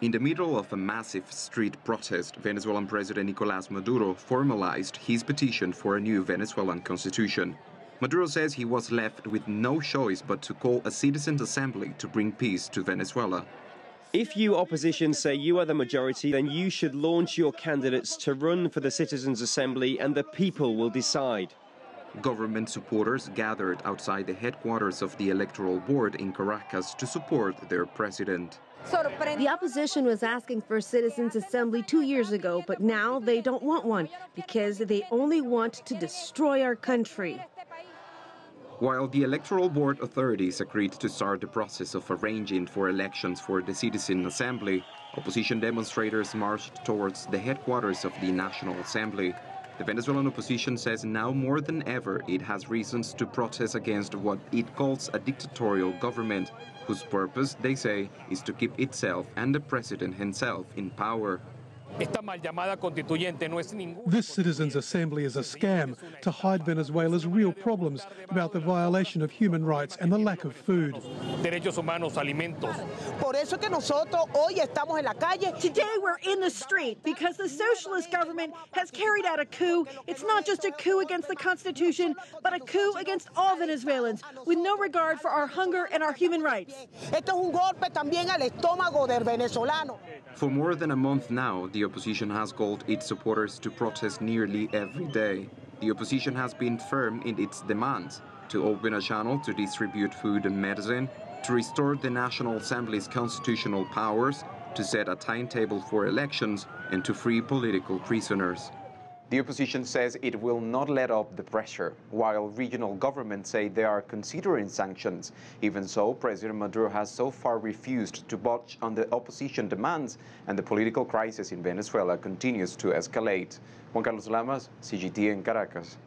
In the middle of a massive street protest, Venezuelan President Nicolas Maduro formalized his petition for a new Venezuelan constitution. Maduro says he was left with no choice but to call a citizens' assembly to bring peace to Venezuela. If you opposition say you are the majority, then you should launch your candidates to run for the Citizens' Assembly and the people will decide. Government supporters gathered outside the headquarters of the Electoral Board in Caracas to support their president. The opposition was asking for a citizens' assembly 2 years ago, but now they don't want one because they only want to destroy our country. While the Electoral Board authorities agreed to start the process of arranging for elections for the Citizen Assembly, opposition demonstrators marched towards the headquarters of the National Assembly. The Venezuelan opposition says now more than ever it has reasons to protest against what it calls a dictatorial government, whose purpose, they say, is to keep itself and the president himself in power. This Citizens' Assembly is a scam to hide Venezuela's real problems about the violation of human rights and the lack of food. Today we're in the street because the socialist government has carried out a coup. It's not just a coup against the Constitution, but a coup against all Venezuelans with no regard for our hunger and our human rights. For more than a month now, the opposition has called its supporters to protest nearly every day. The opposition has been firm in its demands to open a channel to distribute food and medicine, to restore the National Assembly's constitutional powers, to set a timetable for elections, and to free political prisoners. The opposition says it will not let up the pressure, while regional governments say they are considering sanctions. Even so, President Maduro has so far refused to budge on the opposition demands, and the political crisis in Venezuela continues to escalate. Juan Lamas, CGTN, Caracas.